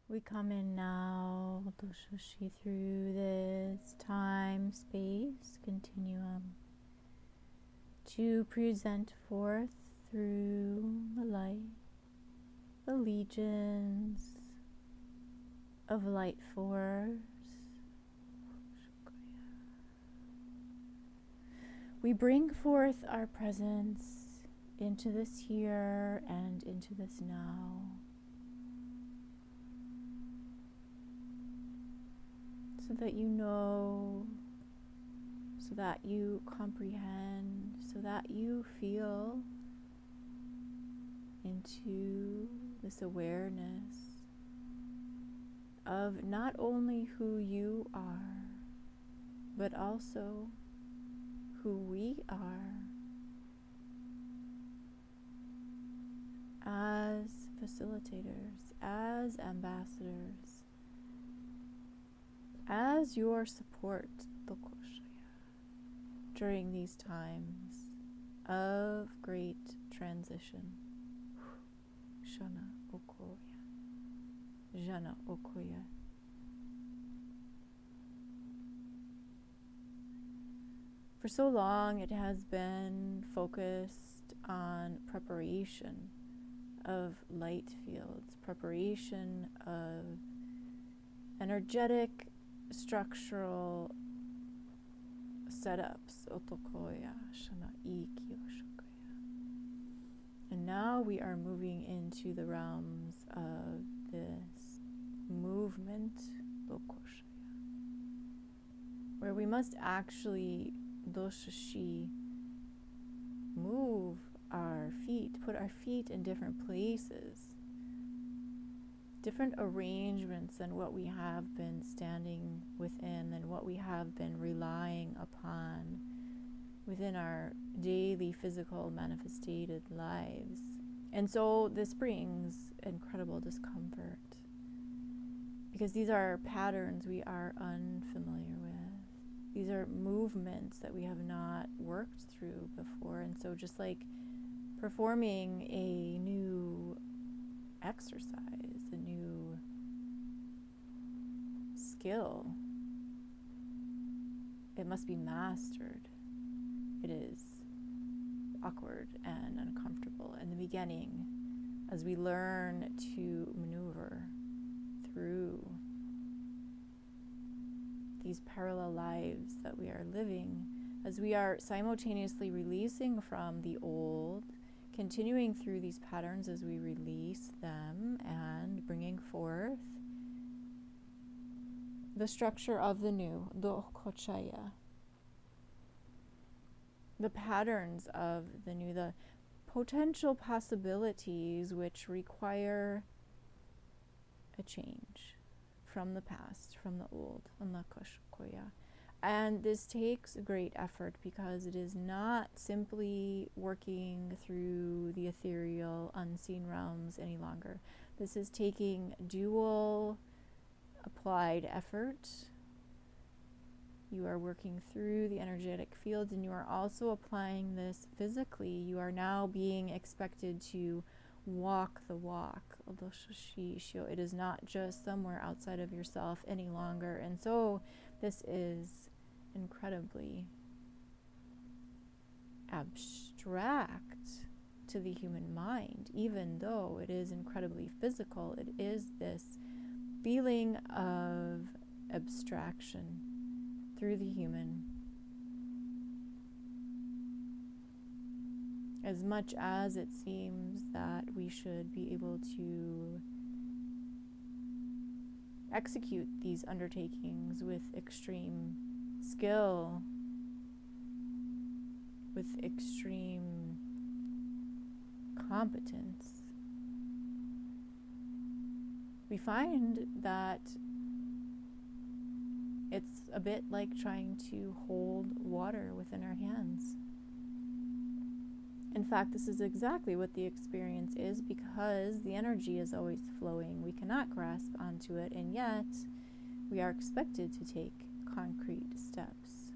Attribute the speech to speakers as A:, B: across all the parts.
A: We come in now through this time space continuum to present forth through the light the legions of light force. We bring forth our presence into this here and into this now. So that you know, so that you comprehend, so that you feel into this awareness of not only who you are, but also who we are as facilitators, as ambassadors, as your support during these times of great transition. Shana Okoya. Jana Okoya. For so long it has been focused on preparation of light fields, preparation of energetic structural setups. Otokoya, Shana Ikyo Shokoya. And now we are moving into the realms of this movement, Lokoshaya, where we must actually doshashi move our feet, put our feet in different places, different arrangements than what we have been standing within and what we have been relying upon within our daily physical manifested lives. And so this brings incredible discomfort because these are patterns we are unfamiliar with. These are movements that we have not worked through before. And so just like performing a new exercise, a new skill, it must be mastered. It is awkward and uncomfortable in the beginning as we learn to maneuver through these parallel lives that we are living, as we are simultaneously releasing from the old, continuing through these patterns as we release them and bringing forth the structure of the new, the kochaya, the patterns of the new, the potential possibilities which require a change from the past, from the old, and this takes great effort because it is not simply working through the ethereal, unseen realms any longer. This is taking dual applied effort. You are working through the energetic fields and you are also applying this physically. You are now being expected to walk the walk. It is not just somewhere outside of yourself any longer. And so this is incredibly abstract to the human mind, even though it is incredibly physical. It is this feeling of abstraction through the human. As much as it seems that we should be able to execute these undertakings with extreme skill, with extreme competence, we find that it's a bit like trying to hold water within our hands. In fact, this is exactly what the experience is because the energy is always flowing. We cannot grasp onto it, and yet we are expected to take concrete steps,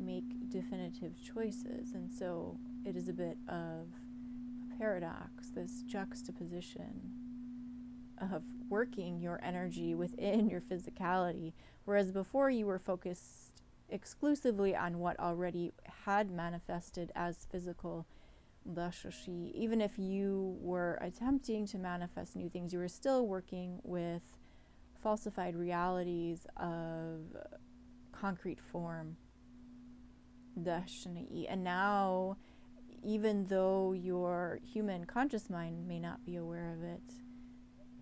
A: make definitive choices. And so it is a bit of a paradox, this juxtaposition of working your energy within your physicality, whereas before you were focused exclusively on what already had manifested as physical. Even if you were attempting to manifest new things, you were still working with falsified realities of concrete form. And now, even though your human conscious mind may not be aware of it,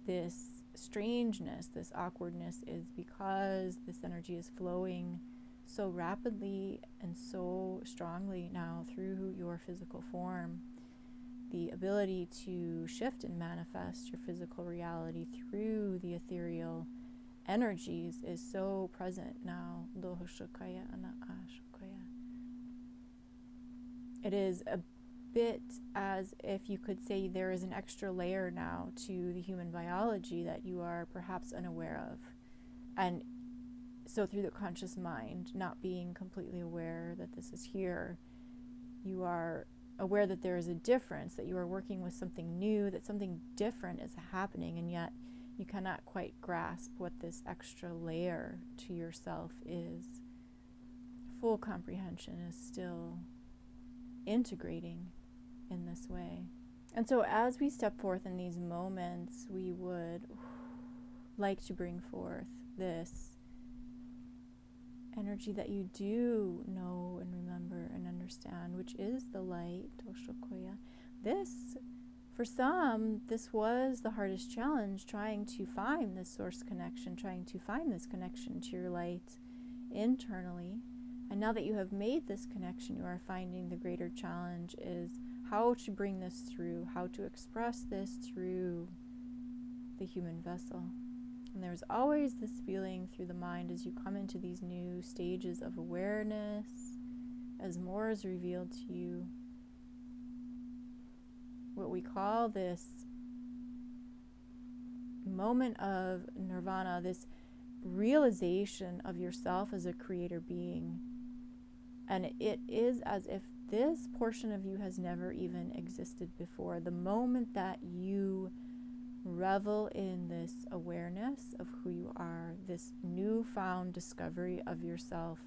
A: this strangeness, this awkwardness is because this energy is flowing so rapidly and so strongly now through your physical form. The ability to shift and manifest your physical reality through the ethereal energies is so present now. It is a bit as if you could say there is an extra layer now to the human biology that you are perhaps unaware of. And so through the conscious mind, not being completely aware that this is here, you are aware that there is a difference, that you are working with something new, that something different is happening, and yet you cannot quite grasp what this extra layer to yourself is. Full comprehension is still integrating in this way. And so as we step forth in these moments, we would like to bring forth this energy that you do know and remember and understand, which is the light, Toshokoya. This, for some, this was the hardest challenge, trying to find this source connection, trying to find this connection to your light internally. And now that you have made this connection, you are finding the greater challenge is how to bring this through, how to express this through the human vessel. And there's always this feeling through the mind as you come into these new stages of awareness, as more is revealed to you. What we call this moment of nirvana, this realization of yourself as a creator being. And it is as if this portion of you has never even existed before. The moment that you revel in this awareness of who you are, this newfound discovery of yourself,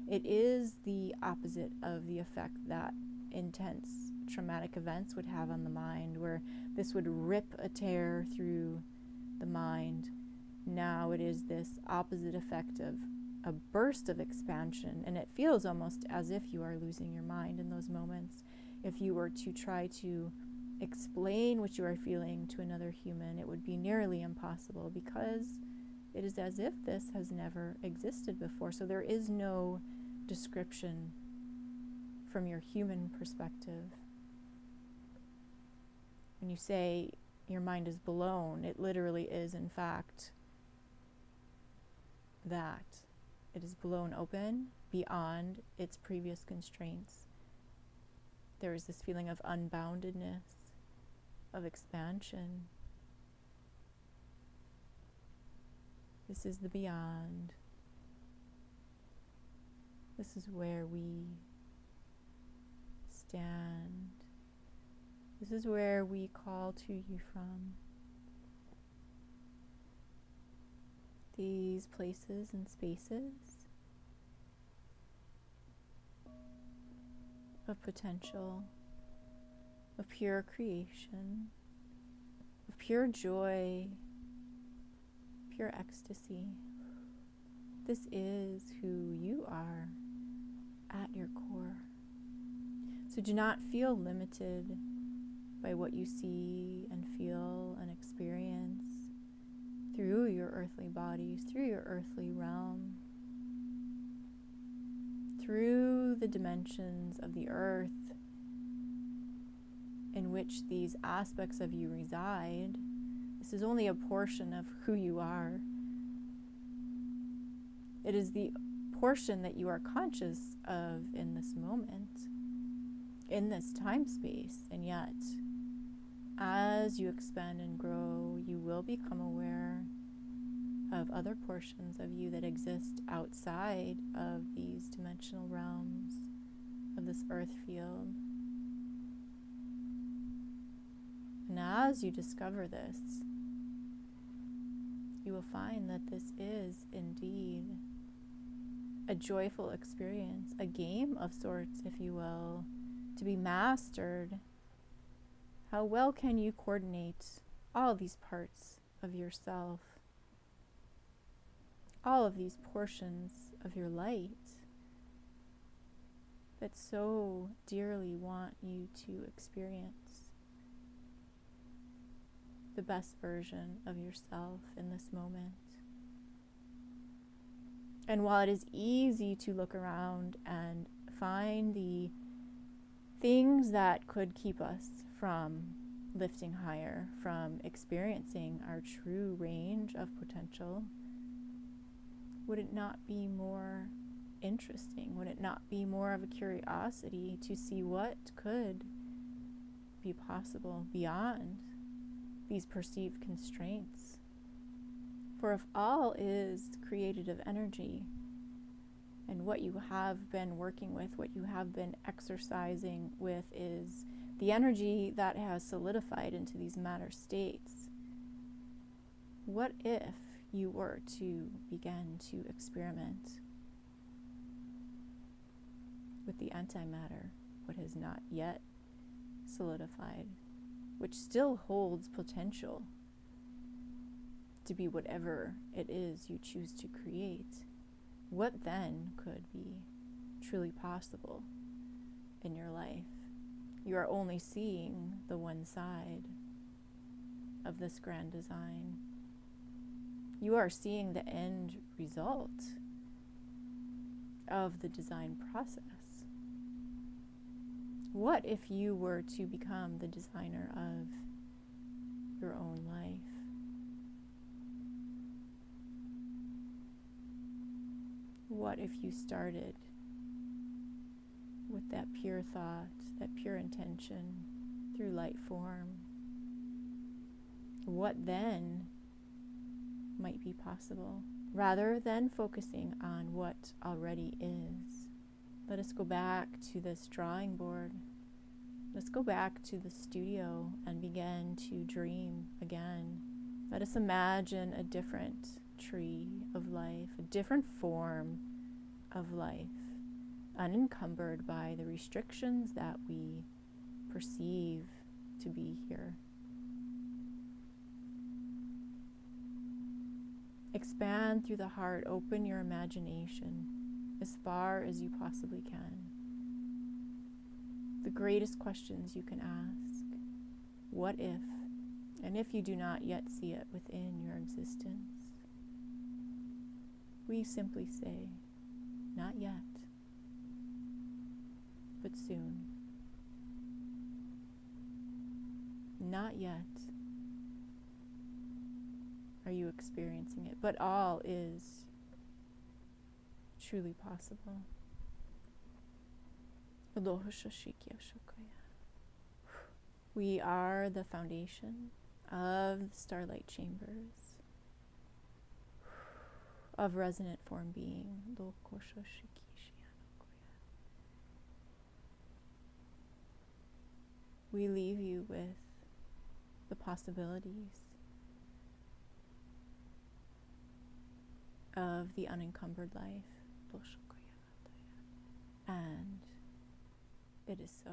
A: it is the opposite of the effect that intense traumatic events would have on the mind, where this would rip a tear through the mind. Now it is this opposite effect of a burst of expansion, and it feels almost as if you are losing your mind in those moments. If you were to try to explain what you are feeling to another human, it would be nearly impossible, because it is as if this has never existed before. So there is no description from your human perspective. When you say your mind is blown, it literally is, in fact, that. It is blown open beyond its previous constraints. There is this feeling of unboundedness, of expansion. This is the beyond. This is where we stand. This is where we call to you from. These places and spaces of potential, of pure creation, of pure joy, pure ecstasy. This is who you are at your core. So do not feel limited by what you see and feel and experience through your earthly bodies, through your earthly realm, through the dimensions of the earth in which these aspects of you reside. This is only a portion of who you are. It is the portion that you are conscious of in this moment, in this time space, and yet as you expand and grow, you will become aware of other portions of you that exist outside of these dimensional realms of this earth field. And as you discover this, you will find that this is indeed a joyful experience, a game of sorts, if you will, to be mastered. How well can you coordinate all these parts of yourself, all of these portions of your light that so dearly want you to experience the best version of yourself in this moment. And while it is easy to look around and find the things that could keep us from lifting higher, from experiencing our true range of potential, would it not be more interesting? Would it not be more of a curiosity to see what could be possible beyond these perceived constraints? For if all is created of energy, and what you have been working with, what you have been exercising with, is the energy that has solidified into these matter states, what if you were to begin to experiment with the antimatter, what has not yet solidified, which still holds potential to be whatever it is you choose to create? What then could be truly possible in your life? You are only seeing the one side of this grand design. You are seeing the end result of the design process. What if you were to become the designer of your own life? What if you started with that pure thought, that pure intention through light form? What then might be possible? Rather than focusing on what already is, let us go back to this drawing board. Let's go back to the studio and begin to dream again. Let us imagine a different tree of life, a different form of life, unencumbered by the restrictions that we perceive to be here. Expand through the heart, open your imagination as far as you possibly can. The greatest questions you can ask: what if? And if you do not yet see it within your existence, we simply say, not yet, but soon. Not yet are you experiencing it, but all is truly possible. We are the foundation of the StarLight chambers of resonant form being. We leave you with the possibilities of the unencumbered life. And it is so.